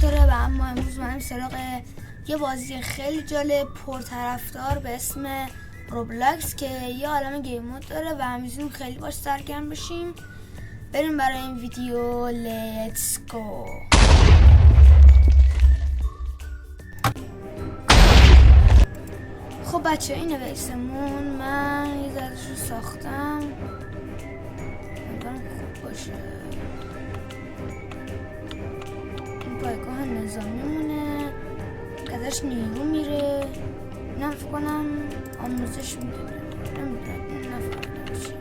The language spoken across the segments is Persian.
داره و اما امروز من سراغ یه بازی خیلی جالب پرطرفدار به اسم روبلاکس که یه عالم گیم مود داره و همیزون خیلی باش سرگرم بشیم. بریم برای این ویدیو. لیتس گو. خب بچه این ویسمون من یه ذرهش رو ساختم، امیدوارم خوب باشه. این پایگاه نظامی مونه که ازش نیرو میره، اینم فکر کنم آموزش میده، نمیدونم این نفهمیدم چیه.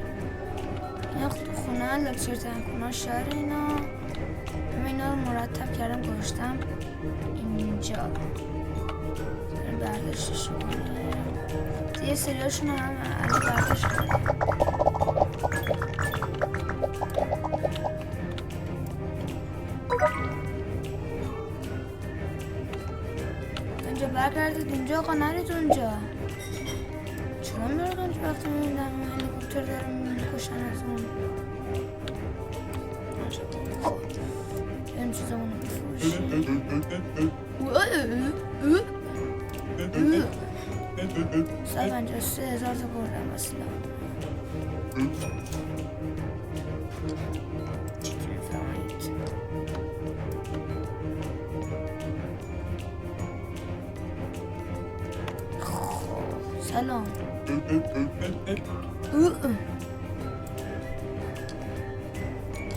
اینا تو خونه لاکچرترین خونه شهر اینا. اینا رو مرتب کردم گذاشتم اینجا برداشتش کنه. یه سریاشون هم الان برداشت کنه. اینجا برگردید اینجا، آقا نرید اونجا. چرا میرد اونجا وقتی میبینم هلیکوپتر داره میکشن از اون؟ این چیزمون رو بفروشیم. سال 53,000 تا بردم اصلا. چطور فهمید؟ خب سلام.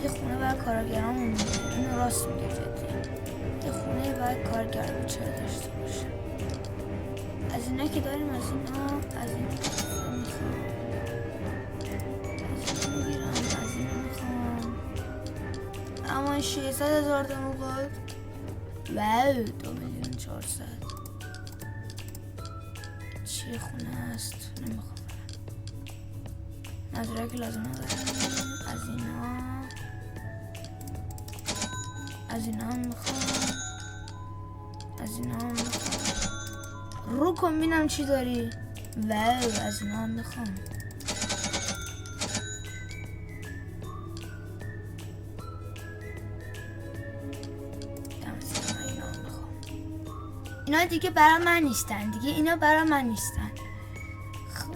یه خونه باید کارگرامون میده، اینو راست میگه جدی. یه خونه باید کارگر بیچاره داشته باشه. از اینا که داریم، از اینا میخوام، از اینا میگیرم، از اینا میخوام. اما 600,000 تا میخواد. واو 2,400,000. چیه خونه است؟ نمیخوام نظره که لازم نداره. از اینا هم میخوام، از اینا هم میخوام. رو کن بینم چی داری. واو از اینا هم میخوام. اینا دیگه برا من نیستن، دیگه اینا برا من نیستن. خب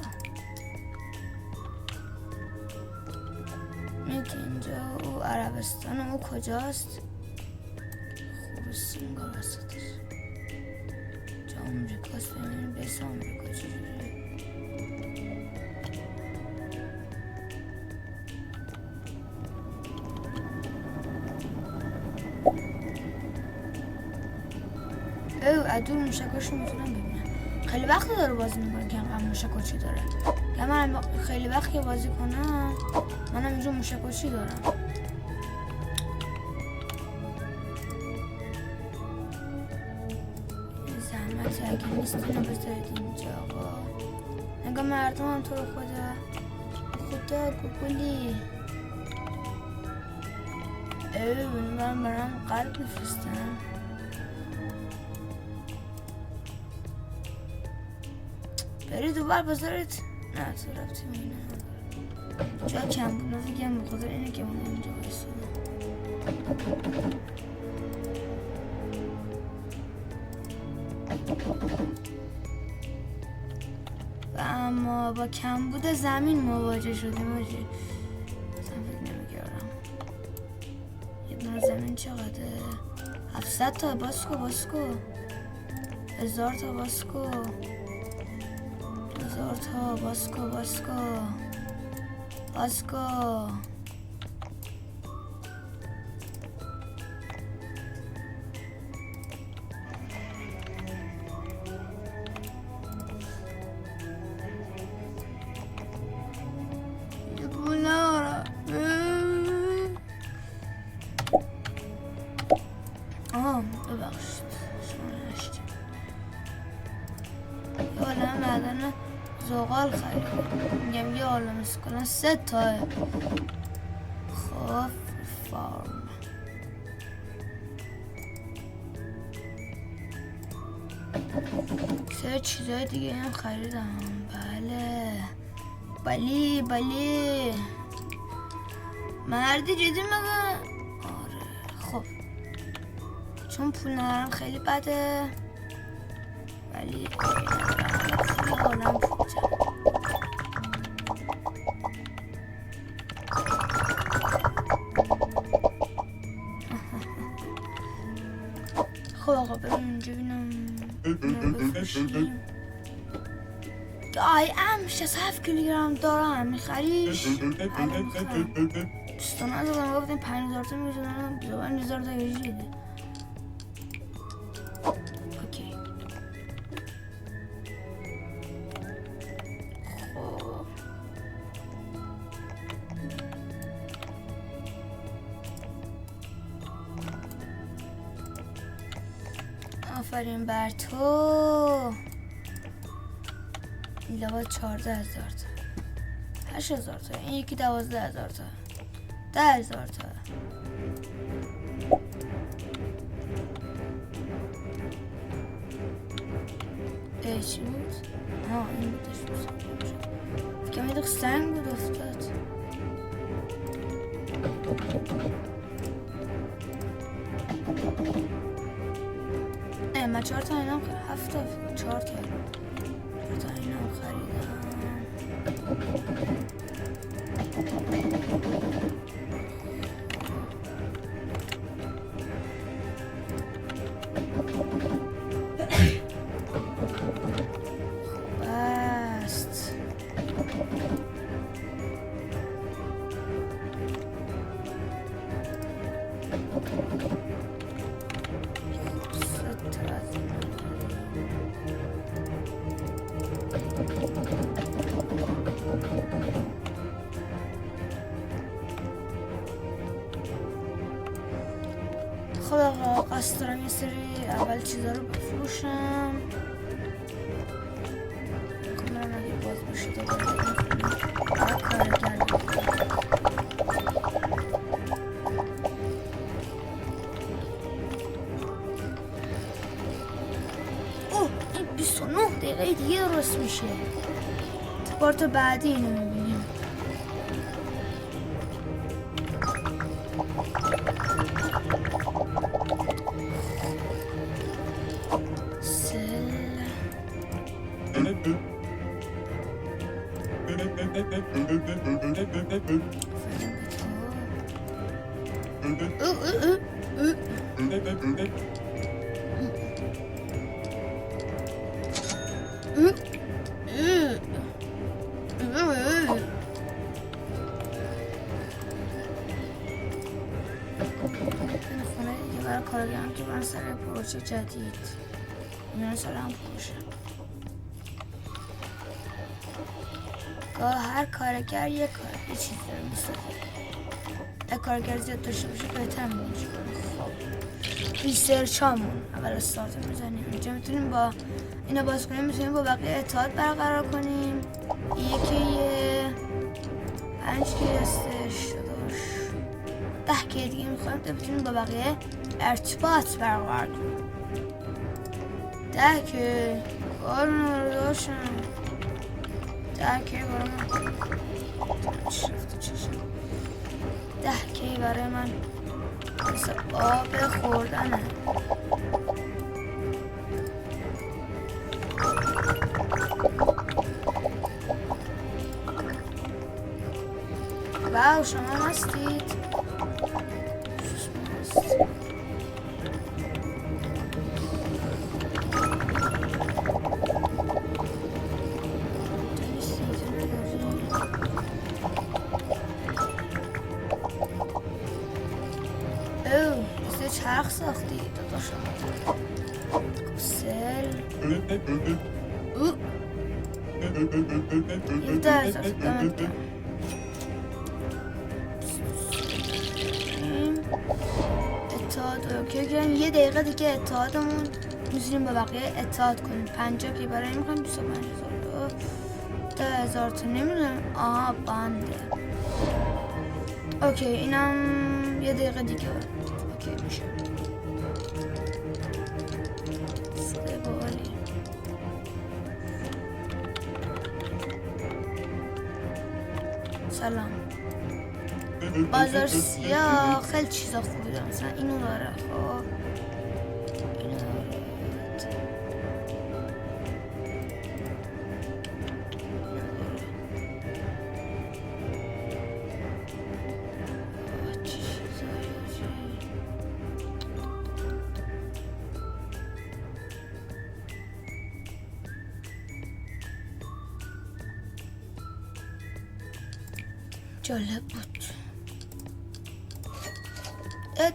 اینکه اینجا و عربستان و کجاست؟ خوبستان وسطش جا آمریکاست. ببینیم بیس آمریکا چجوریه. او ادور موشکاشو میتونم ببینم. خیلی وقت داره بازی میکنه که اینقدر موشکاچی داره. یا من خیلی وقت که بازی کنم منم اینجا موشکاچی دارم. زحمت اگه نیست اینو بذارید اینجا آقا. نگاه مردم هم تو رو خدا گوگلی. من برام قلب بفرستم. برید دوبار بذارید. نه تو ربطی به اینه نداره. جا کم بود نفیگم بخاطر اینه که من اینجا بایستونم. و اما با کمبود زمین مواجه شدیم آجی. اصلا فکر نمیکردم. یه دونه زمین چقدره؟ 700 تا. باسکو 1000 تا. باسکو 1000 تا. باسکو ببخشید شما نشتیم. یه عالم معدن زغال خریدم. میگم یه عالم اسکلان 3 تا. خب فارم سه چیزای دیگه هم خریدم. بله مردی جدی مگه؟ آره. خب چون پول ندارم خیلی بده، ولی پول حالم پول جمع. خب آقا بریم اینجا بینم بفروشیم. ام 67 کیلوگرم دارم، میخریش؟ الان میخرم. دوستان از آدم گفتیم 5000 تا میگذارم، زبان 1000 تا گیجیده. اوکی خب آفرین بر تو. این لباس 14000 تا، 8000 تا، این یکی 12000 تا، 10000 تا. چی بود؟ این بودش فکر میدخ سنگ بود افتاد. من 4 تا اینام 7 تا 4 تا اینام خریدم. بست خب آقا قصد دارم یه سری اول چیزا رو بفروشم. کنم اگه باز باشه دوباره کار کردم. اوه این 29 دقیقه دیگه درست میشه. پارت بعدی اینو میبینیم. کارگرم که من سر پروژه جدید اینا سرم پروژه هر کارگر یه چیز داره میسازه. اگه کارگر زیاد داشته باشه بهتر میشه. ریسرچ همون اول استارت میزنیم. اینجا میتونیم با اینا باز کنیم، میتونیم با بقیه اتحاد برقرار کنیم. یکی 5 کی هستش 10 کی دیگه میخوایم تا بتونیم با بقیه ارتباط برقرار کنیم. 10 کی بارون رو داشتم 10 کی برای من 10 کی برای من مثل آب خوردنه. واو شما هستید. چرخ ساختی دادا شما کسل یک درزا دمت اتحاد اوکی کنیم. یه دقیقه دیگه اتحادمون میتونیم با بقیه اتحاد کنیم. 50 که برای این میخوایم 25000 10,000 تا نمیدونم. آها بنده اوکی اینم یه دقیقه دیگه اوکی میشه. سلام. بازار سیاه خیلی چیزا خوبی داره، مثلا اینو داره. خب جالب بود.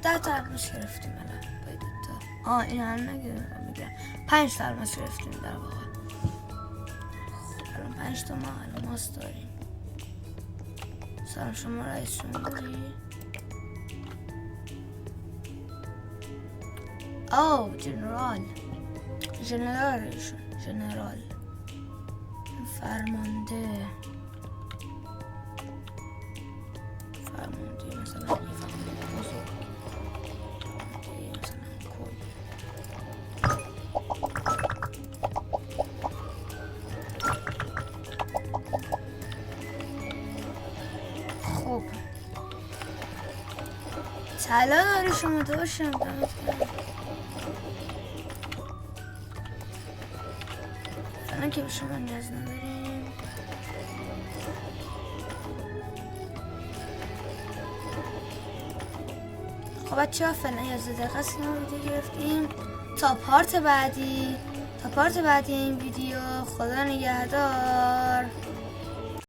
10 تا الماس گرفتیم الان. این هم نگیرم 5 تا الماس گرفتیم در واقع. خب الان 5 تا ما الماس داریم. سلام شما رئیس جمهوری؟ اوه جنرال فرمانده مثلا یه فرمانده بزرگ، مثلا کل. خب طلا داری شما داشتم فعلا که به شما نیاز نداریم. خب بچه ها فعلا 11 دقیقه است که ما ویدیو گرفتیم. تا پارت بعدی این ویدیو. خدا نگهدار.